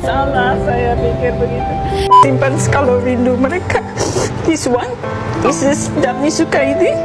Salah saya pikir begitu. Simpan kalau rindu mereka. This one, this is Dami Sukaidi.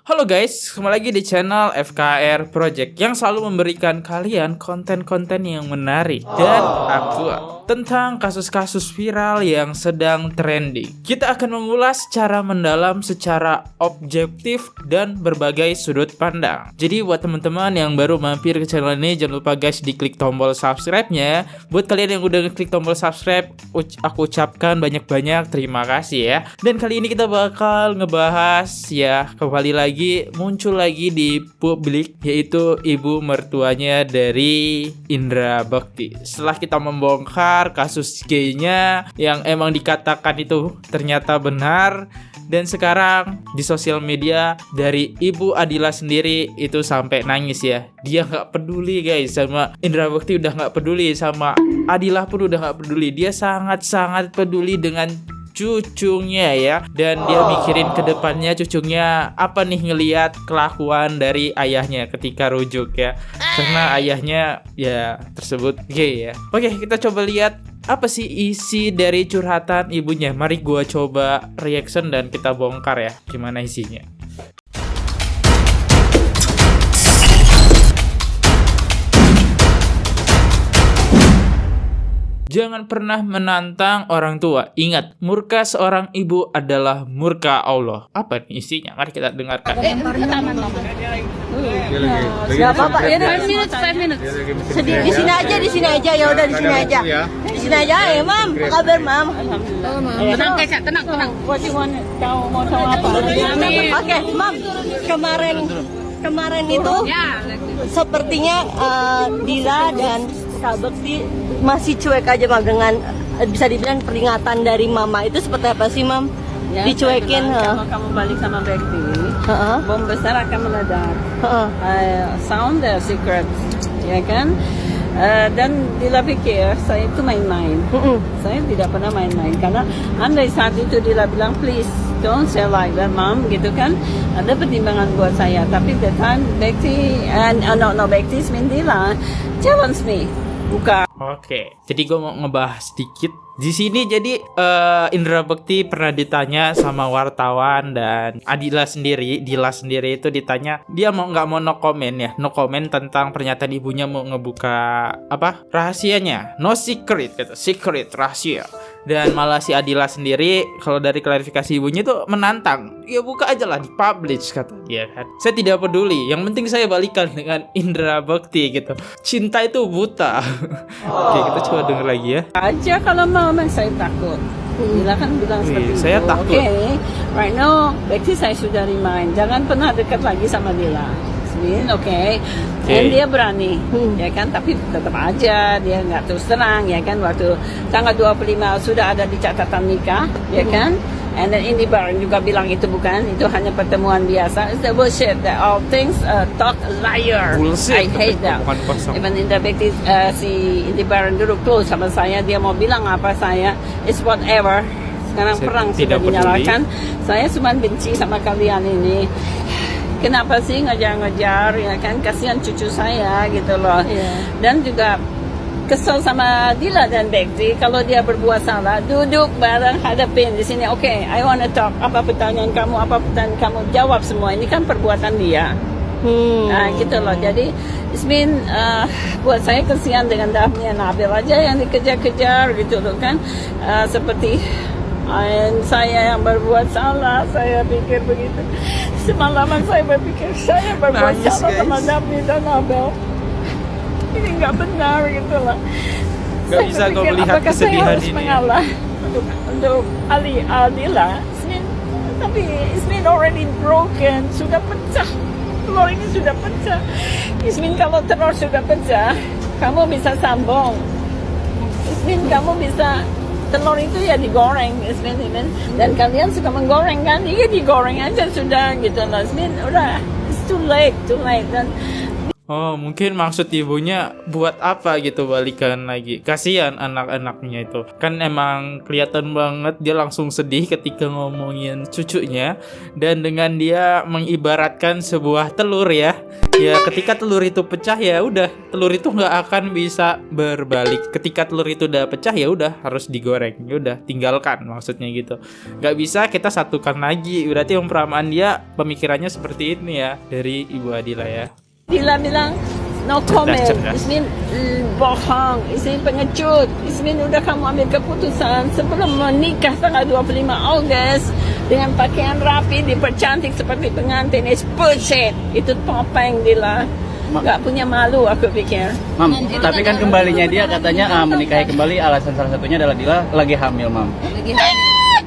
Halo guys, kembali lagi di channel FKR Project yang selalu memberikan kalian konten-konten yang menarik dan aktual tentang kasus-kasus viral yang sedang trending. Kita akan mengulas secara mendalam, secara objektif dan berbagai sudut pandang. Jadi buat teman-teman yang baru mampir ke channel ini, jangan lupa guys diklik tombol subscribe-nya. Buat kalian yang udah klik tombol subscribe, aku ucapkan banyak-banyak terima kasih ya. Dan kali ini kita bakal ngebahas ya, kembali lagi muncul lagi di publik, yaitu ibu mertuanya dari Indra Bekti. Setelah kita membongkar kasus gaynya yang emang dikatakan itu ternyata benar, dan sekarang di sosial media dari Ibu Adila sendiri itu sampai nangis ya. Dia nggak peduli guys sama Indra Bekti, udah nggak peduli sama Adila pun udah nggak peduli. Dia sangat-sangat peduli dengan cucunya ya, dan dia mikirin ke depannya cucunya apa nih ngelihat kelakuan dari ayahnya ketika rujuk ya, karena ayahnya ya tersebut gay ya. Oke, kita coba lihat apa sih isi dari curhatan ibunya. Mari gua coba reaction dan kita bongkar ya gimana isinya. Jangan pernah menantang orang tua. Ingat, murka seorang ibu adalah murka Allah. Apa nih isinya? Mari kita dengarkan. Gak apa-apa, ya 5 minutes. Di sini aja, ya udah di sini aja. Di sini aja ya, Mam. Apa kabar, Mam? Tenang, Kak, tenang. What you want? Mau tahu apa? Oke, Mam. Kemarin itu sepertinya Dila dan Kak Bekti masih cuek aja, Mam, dengan bisa dibilang peringatan dari Mama. Itu seperti apa sih, Mam? Ya, Dicuekin. kalau kamu balik sama Bekti, bom besar akan meledak. Sound the secret, ya kan? Dan Dila pikir saya itu main-main. Saya tidak pernah main-main, karena andai saat itu Dila bilang please don't say like that, Mom, gitu kan, ada pertimbangan buat saya. Tapi the time Bekti Bekti Dila challenge me, buka. Oke, jadi gue mau ngebahas sedikit di sini. Jadi Indra Bekti pernah ditanya sama wartawan, dan Dila sendiri itu ditanya, dia nggak mau no comment tentang pernyataan ibunya mau ngebuka apa rahasianya, no secret, kata secret rahasia. Dan malah si Adila sendiri kalau dari klarifikasi ibunya itu menantang, ya buka aja lah, dipublish kata dia kan. Saya tidak peduli, yang penting saya balikan dengan Indra Bekti gitu. Cinta itu buta. Oke, kita coba denger lagi ya. Aja kalau mau, saya takut. Dila kan bilang seperti itu. Saya takut. Oke, right now Bekti saya sudah remind, jangan pernah dekat lagi sama Dila. Oke. Dan dia berani, ya kan, tapi tetap aja dia nggak terus terang, ya kan. Waktu tanggal 25 sudah ada di catatan nikah, ya kan. And then Indi Baron juga bilang itu hanya pertemuan biasa. It's the bullshit, that all things talk liar. Bullshit. I hate that. Even Indra Bekti, si Indi Baron dulu close sama saya, dia mau bilang apa saya, it's whatever. Sekarang saya perang sudah dinyalakan. Saya cuma benci sama kalian ini. Kenapa sih ngejar-ngejar, ya kan, kasihan cucu saya gitu loh. Dan juga kesel sama Dila dan Bekti, kalau dia berbuat salah, duduk bareng, hadapin di sini. Oke, I wanna talk. Apa pertanyaan kamu? Jawab semua. Ini kan perbuatan dia. Nah gitu loh. Jadi Ismin, buat saya kasihan dengan Dafni dan Nabil aja yang dikejar-kejar gitu loh kan. Seperti saya yang berbuat salah, saya pikir begitu. Semalaman saya berpikir saya berbuat salah sama Dafni dan Nabil. Ini nggak benar gitu lah. Nggak bisa kau melihat kesedihan ini. Apakah saya harus mengalah untuk Adila? Tapi Ismin already broken, sudah pecah. Telur ini sudah pecah. Ismin, kalau telur sudah pecah, kamu bisa sambung. Ismin, kamu bisa, telur itu ya digoreng, Ismin. Dan kalian suka menggoreng kan? Iya, digoreng aja sudah gitu loh, Ismin. Udah, it's too late. Dan Oh, mungkin maksud ibunya buat apa gitu balikan lagi. Kasihan anak-anaknya itu. Kan emang kelihatan banget dia langsung sedih ketika ngomongin cucunya. Dan dengan dia mengibaratkan sebuah telur ya. Ya ketika telur itu pecah ya udah, telur itu nggak akan bisa berbalik. Ketika telur itu udah pecah ya udah harus digoreng. Ya udah tinggalkan maksudnya gitu. Nggak bisa kita satukan lagi. Berarti perumpamaan dia pemikirannya seperti ini ya dari Ibu Adila ya. Dila bilang no comment. Cerdas. Ismin bohong. Ismin pengecut. Ismin udah kamu ambil keputusan sebelum menikah tanggal 25 Ogos dengan pakaian rapi dipercantik seperti pengantin. It's bullshit. Itu topeng Dila. Gak punya malu aku pikir. Mam, tapi kan kembalinya dia katanya menikahi kembali alasan salah satunya adalah Dila lagi hamil, Mam.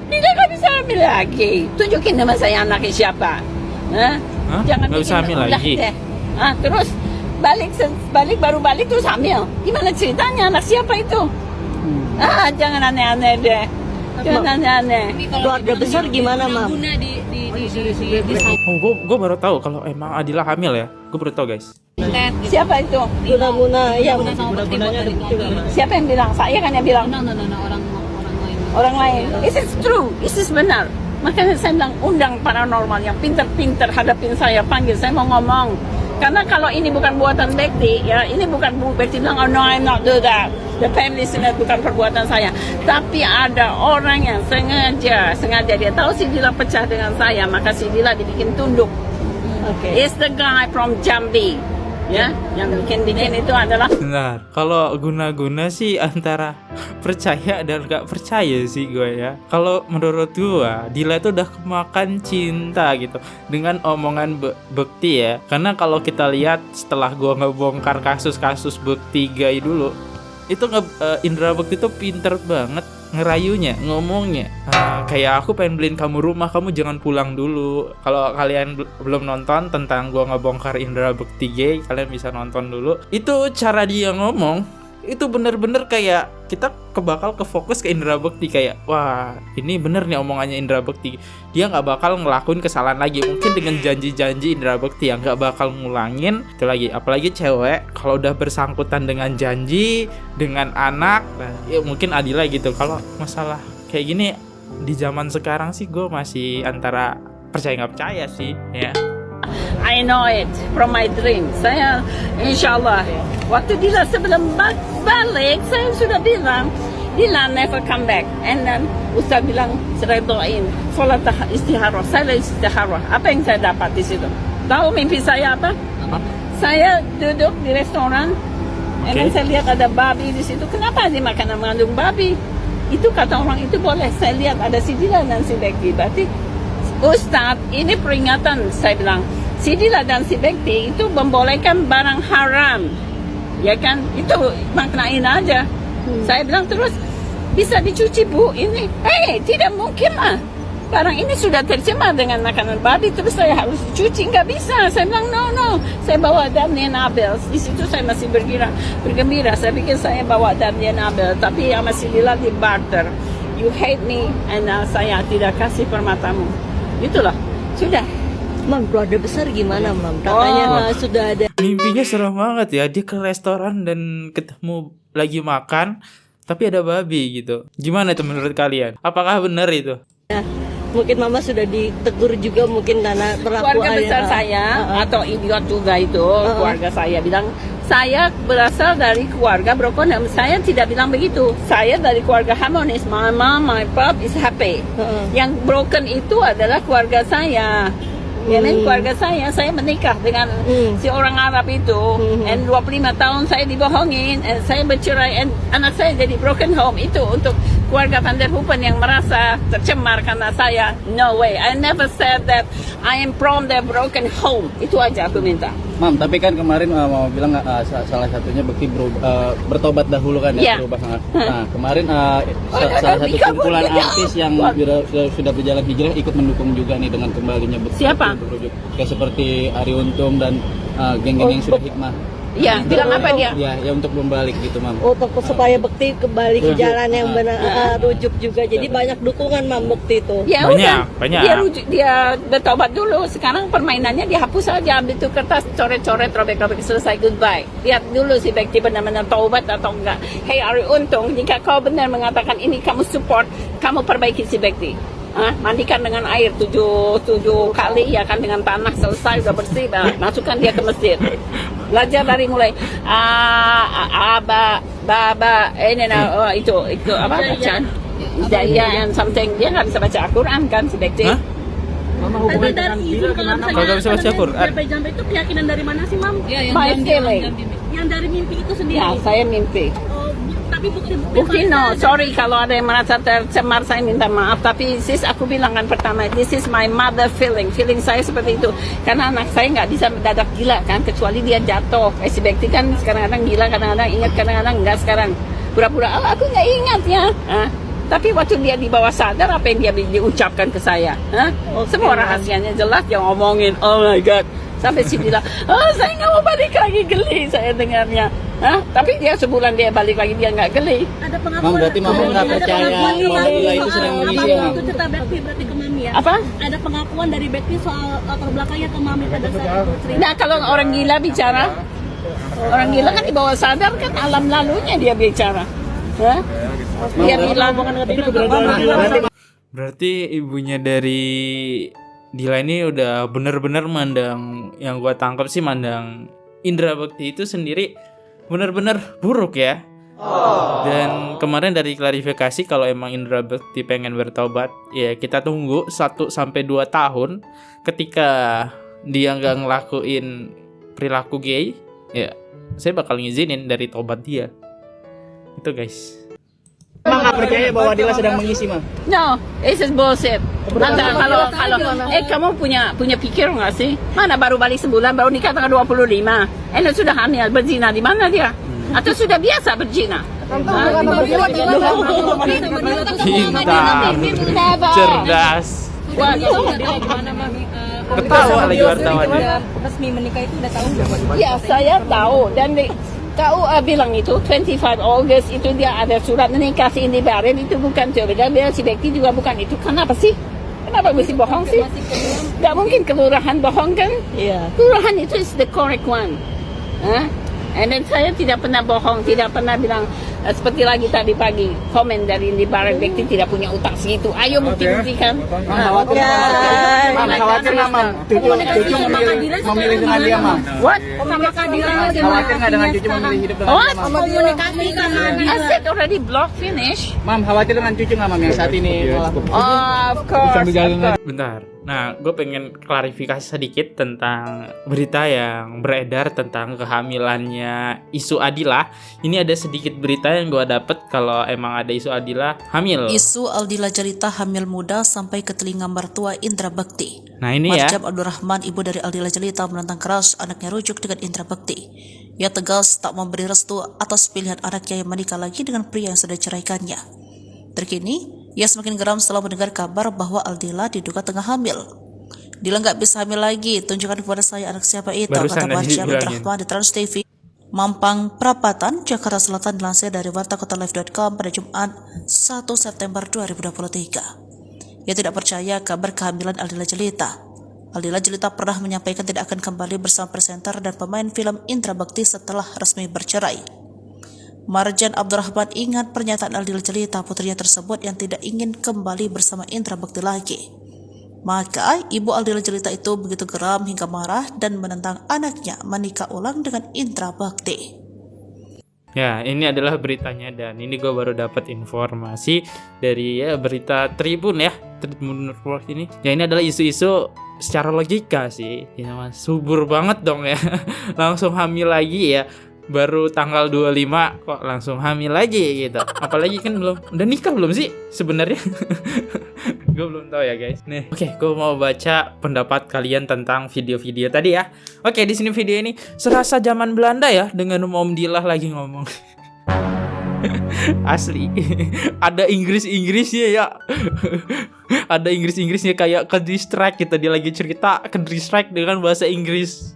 Dila gak bisa ambil lagi. Tunjukin nama saya anaknya siapa. Hah? Jangan Nggak bisa bikin hamil ulah lagi? deh. Terus baru balik terus hamil. Gimana ceritanya anak siapa itu? Jangan aneh-aneh deh. Jangan aneh-aneh. Keluarga besar gimana, Mam? Oh, gue baru tahu kalau emang Adila hamil ya. Gue baru tahu guys. Siapa itu? Guna-guna yang Siapa yang bilang? Saya kan yang bilang. Orang lain. Is it true? Is this benar? Makanya saya bilang undang paranormal yang pinter-pinter hadapin saya, panggil saya mau ngomong. Karena kalau ini bukan buatan Bekti, ya ini bukan Bu Bekti bilang, oh no I'm not do that. The family sinet bukan perbuatan saya. Tapi ada orang yang sengaja dia tahu si Dila pecah dengan saya, maka si Dila dibikin tunduk. Oke. It's the guy from Jambi. Ya, yang bikin itu adalah Benar. Kalau guna-guna sih antara percaya dan gak percaya sih gue ya. Kalau menurut gue, Dila itu udah kemakan cinta gitu dengan omongan Bekti ya. Karena kalau kita lihat setelah gue ngebongkar kasus-kasus Bekti Gay dulu, itu Indra Bekti tuh pinter banget ngerayunya, ngomongnya. Kayak aku pengen beliin kamu rumah, kamu jangan pulang dulu. Kalau kalian belum nonton tentang gua ngebongkar Indra Bekti Gay, kalian bisa nonton dulu. Itu cara dia ngomong, itu bener-bener kayak kita bakal kefokus ke Indra Bekti. Kayak wah ini bener nih omongannya Indra Bekti, dia nggak bakal ngelakuin kesalahan lagi. Mungkin dengan janji-janji Indra Bekti yang nggak bakal ngulangin itu lagi. Apalagi cewek kalau udah bersangkutan dengan janji dengan anak, nah, ya mungkin Adila gitu. Kalau masalah kayak gini di zaman sekarang sih gue masih antara percaya nggak percaya sih ya. I know it from my dream. Saya insyaAllah waktu Dila sebelum balik saya sudah bilang Dila never come back. And then Ustaz bilang saya doain sholat istiharah. Saya istiharah. Apa yang saya dapat di situ? Tahu mimpi saya apa? Saya duduk di restoran, and then saya lihat ada babi di situ. Kenapa dia makanan mengandung babi? Itu kata orang itu boleh. Saya lihat ada si Dila dan si Bekti. Berarti Ustaz, ini peringatan. Saya bilang si Dila dan si Bekti itu membolehkan barang haram, ya kan? Itu maknain aja. Saya bilang terus bisa dicuci Bu ini? Tidak mungkin lah. Barang ini sudah tercemar dengan makanan babi, terus saya harus cuci? Nggak bisa. Saya bilang no. Saya bawa Daniel Abel. Di situ saya masih bergembira. Saya pikir saya bawa Daniel Abel, tapi yang masih Dila di barter. You hate me, and saya tidak kasih permatamu. Itulah. Sudah. Mam, keluarga besar gimana, Mam? Katanya sudah ada. Mimpinya serem banget ya. Dia ke restoran dan ketemu lagi makan, tapi ada babi gitu. Gimana itu menurut kalian? Apakah benar itu? Mungkin Mama sudah ditegur juga mungkin karena perlakuan Keluarga besar saya atau idiot juga itu. Keluarga saya bilang saya berasal dari keluarga broken home. Saya tidak bilang begitu. Saya dari keluarga harmonis. My mom, my pop is happy. Yang broken itu adalah keluarga saya. Keluarga saya menikah dengan si orang Arab itu, and 25 tahun saya dibohongin, and saya bercerai, and anak saya jadi broken home. Itu untuk keluarga Van der Hoeven yang merasa tercemar karena saya. No way, I never said that I am from the broken home. Itu aja aku minta. Mam, tapi kan kemarin mau bilang salah satunya Bekti bertobat dahulu kan ya, berubah. Nah kemarin salah satu kumpulan artis yang sudah berjalan hijrah ikut mendukung juga nih dengan kembalinya Bekti. Siapa? Kayak seperti Arie Untung dan geng-geng yang sudah hikmah. Ya, bilang apa dia? Ya untuk membalik gitu, Mam. Untuk supaya Bekti kembali ke jalan yang benar, rujuk juga. Jadi banyak dukungan Mam Bekti itu. Ya Banyak, udah, banyak. dia bertobat dulu. Sekarang permainannya dihapus saja, ambil itu kertas, coret-coret, robek-robek, selesai, goodbye. Lihat dulu si Bekti benar-benar taubat atau enggak. Hey Ari Untung, jika kau benar mengatakan ini kamu support, kamu perbaiki si Bekti. Mandikan dengan air 7 kali ya kan, dengan tanah, selesai udah bersih, masukkan dia ke masjid. Belajar dari mulai itu apa bacaan Hidayah and something. Dia nggak bisa baca Al-Quran kan si Bekti. Tapi dari itu kalau Kalau nggak bisa baca Quran. jampe-jampe itu keyakinan dari mana sih, Mam? My feeling. Yang dari mimpi itu sendiri. Ya, saya mimpi. Oh, tapi Bukti no, sorry kalau ada yang merasa tercemar, saya minta maaf. Tapi sis, aku bilang kan pertama, this is my mother feeling saya seperti itu. Karena anak saya nggak bisa mendadak gila kan, kecuali dia jatuh. Si Bekti kan kadang-kadang gila, kadang-kadang ingat, kadang-kadang enggak. Sekarang pura-pura, aku nggak ingat ya. Tapi waktu dia di bawah sadar, apa yang dia diucapkan ke saya? Semua rahasianya jelas, dia ngomongin, oh my God. Sampai si bilang, saya nggak mau balik lagi, geli saya dengarnya. Tapi dia sebulan dia balik lagi, dia nggak geli. ada Mam, pengakuan. berarti Mama nggak percaya Mama Dila itu sedang mengisi ya, Mam? Itu cerita Bekti berarti ke Mami ya. Apa? Ada pengakuan dari Bekti soal latar belakangnya ke Mami pada saat itu cerita. Nah, kalau orang gila bicara, orang gila kan di bawah sadar kan alam lalunya dia bicara. Dia bilang, Berarti ibunya dari Dila ini udah bener-bener mandang, yang gua tangkap sih mandang Indra Bekti itu sendiri bener-bener buruk ya. Dan kemarin dari klarifikasi kalau emang Indra Bekti pengen bertobat, ya kita tunggu 1-2 tahun. Ketika dia nggak ngelakuin perilaku gay, ya saya bakal ngizinin dari tobat dia. Itu guys. Mama nggak percaya bahwa Dila sedang mengisi, Mam? no, this is bullshit. Nanti kalau kamu punya pikir nggak sih? Mana baru balik sebulan, baru nikah tanggal 25, sudah hamil, berzina di mana dia? Atau sudah biasa berzina? Pintar, cerdas. Ketawa lagi wartawannya. Resmi menikah itu udah tahu. Ya, saya tahu. Dan kau bilang itu 25 August itu dia ada surat menikah si Indi Barren, itu bukan coba. Dan dia si Bekti juga bukan itu. Kenapa sih? Kenapa mesti bohong sih? Gak mungkin kelurahan bohong kan? Iya. Kelurahan itu is the correct one. And then saya tidak pernah bohong, tidak pernah bilang seperti lagi tadi pagi komen dari Indi Barren, Bekti tidak punya utang segitu. Ayo bukti-buktikan. Khawatir nggak, Mam? Cucu memilih dengan dia, Mam? What? Khawatir nggak dengan cucu memilih hidup dengan What? dia, Mam? Komunikasi sama I said already block finish. Mam, khawatir dengan cucu nggak, Mam, yang saat ini? Of course. Bentar. Nah, gue pengen klarifikasi sedikit tentang berita yang beredar tentang kehamilannya isu Adila. Ini ada sedikit berita yang gue dapet kalau emang ada isu Adila hamil. Isu Aldila Jelita hamil muda sampai ke telinga mertua Indra Bekti. Nah ini ya. Marjam Abdurrahman, ibu dari Aldila Jelita, menentang keras anaknya rujuk dengan Indra Bekti. Ia tegas tak memberi restu atas pilihan anaknya yang menikah lagi dengan pria yang sudah ceraikannya. Terkini, ia semakin geram setelah mendengar kabar bahwa Aldila diduga tengah hamil. Dila nggak bisa hamil lagi, tunjukkan kepada saya anak siapa itu, Barusan kata Marjam Abdurrahman di Trans TV. Mampang Perapatan, Jakarta Selatan, dilansir dari wartakotalive.com pada Jumat 1 September 2023. Ia tidak percaya kabar kehamilan Aldila Jelita. Aldila Jelita pernah menyampaikan tidak akan kembali bersama presenter dan pemain film Indra Bekti setelah resmi bercerai. Marjan Abdurrahman ingat pernyataan Aldila Jelita, putrinya tersebut, yang tidak ingin kembali bersama Indra Bekti lagi. Maka ibu Aldila Jelita itu begitu geram hingga marah dan menentang anaknya menikah ulang dengan Indra Bekti. Ya, ini adalah beritanya dan ini gue baru dapat informasi dari berita Tribun ya, Tribun Report ini. Ya ini adalah isu-isu secara logika sih. Ya mas, subur banget dong ya. Langsung hamil lagi ya. Baru tanggal 25 kok langsung hamil lagi gitu. Apalagi kan udah nikah belum sih sebenarnya? Gue belum tahu ya guys. Nih, oke, gue mau baca pendapat kalian tentang video-video tadi ya. Oke, di sini video ini serasa zaman Belanda ya, dengan Om Dilah lagi ngomong. Asli. Ada Inggris-Inggrisnya ya. Ada Inggris-Inggrisnya kayak ke distract kita, dia lagi cerita ke distract dengan bahasa Inggris.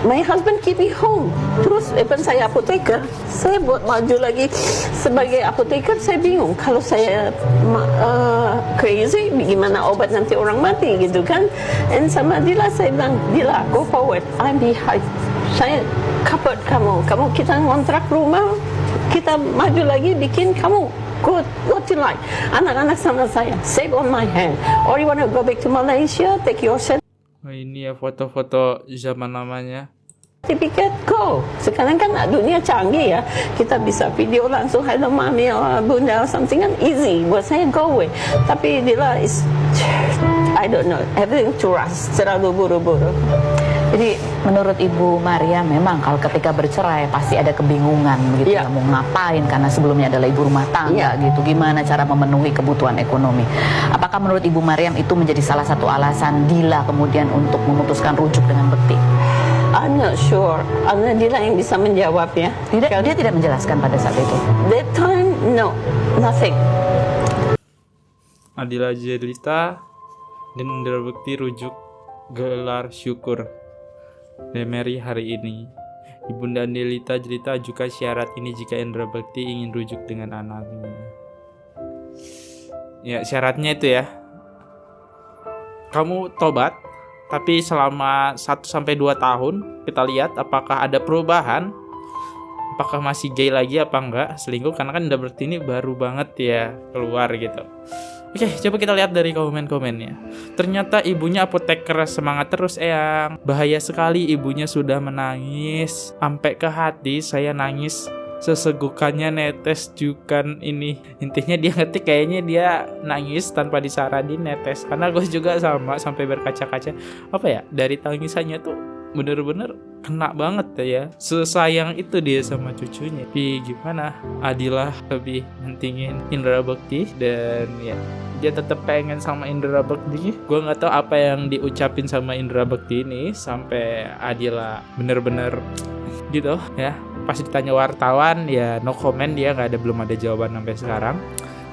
my husband keep me home. Terus even saya apoteker, saya buat maju lagi sebagai apoteker. Saya bingung kalau saya crazy, gimana obat nanti orang mati gitu kan. And sama Dila saya bilang, Dila go forward, I'm behind. Saya cover kamu kita ngontrak rumah, kita maju lagi bikin kamu good, what you like. Anak-anak sama saya, save on my hand. Or you want to go back to Malaysia, take your Oh, ini ya foto-foto zaman namanya. certificate, go. Sekarang kan dunia canggih ya, kita bisa video langsung, hello mami or bunda or something kan easy. Buat saya go away. Tapi Dila is, I don't know, everything too rush, terlalu buru-buru. Jadi menurut Ibu Maria memang kalau ketika bercerai pasti ada kebingungan gitu ya, mau ngapain karena sebelumnya adalah ibu rumah tangga gitu. Gimana cara memenuhi kebutuhan ekonomi? Apakah menurut Ibu Mariam itu menjadi salah satu alasan Dila kemudian untuk memutuskan rujuk dengan Bekti? I'm not sure. Dila yang bisa menjawab ya. Dia tidak menjelaskan pada saat itu. That time, no, nothing. Adila Jelita dan Indra Bekti rujuk gelar syukur Demeri hari ini. Ibunda Andelita Jelita ajukan syarat ini jika Indra Bekti ingin rujuk dengan anaknya. Ya, syaratnya itu ya, kamu tobat, tapi selama 1-2 tahun kita lihat apakah ada perubahan, apakah masih gay lagi apa enggak, selingkuh, karena kan Indra Bekti ini baru banget ya keluar gitu. Oke, coba kita lihat dari komen-komennya. Ternyata ibunya apoteker, semangat terus Eyang. Bahaya sekali, ibunya sudah menangis sampai ke hati. Saya nangis sesegukannya, netes juga ini. Intinya dia ngetik kayaknya dia nangis tanpa disaranin, netes. Karena gue juga sama, sampai berkaca-kaca. Apa ya, dari tangisannya tuh bener-bener kena banget ya. Sesayang itu dia sama cucunya. Tapi gimana, Adila lebih mentingin Indra Bekti. Dan ya, dia tetap pengen sama Indra Bekti. Gue gak tahu apa yang diucapin sama Indra Bekti ini sampai Adila bener-bener gitu ya. Pas ditanya wartawan ya no comment, dia belum ada jawaban sampai sekarang.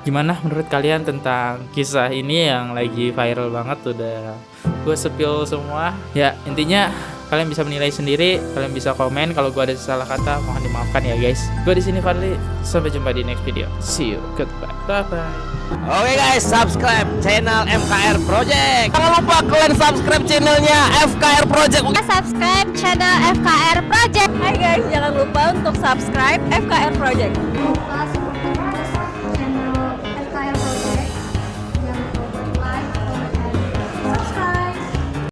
Gimana menurut kalian tentang kisah ini yang lagi viral banget? Udah gue spill semua ya. Intinya kalian bisa menilai sendiri, kalian bisa komen. Kalau gue ada salah kata mohon dimaafkan ya guys. Gue di sini Fadli, sampai jumpa di next video. See you, goodbye, bye bye. Oke guys, subscribe channel FKR Project. Jangan lupa kalian subscribe channelnya FKR Project. Subscribe channel FKR Project. Hai guys, jangan lupa untuk subscribe FKR Project.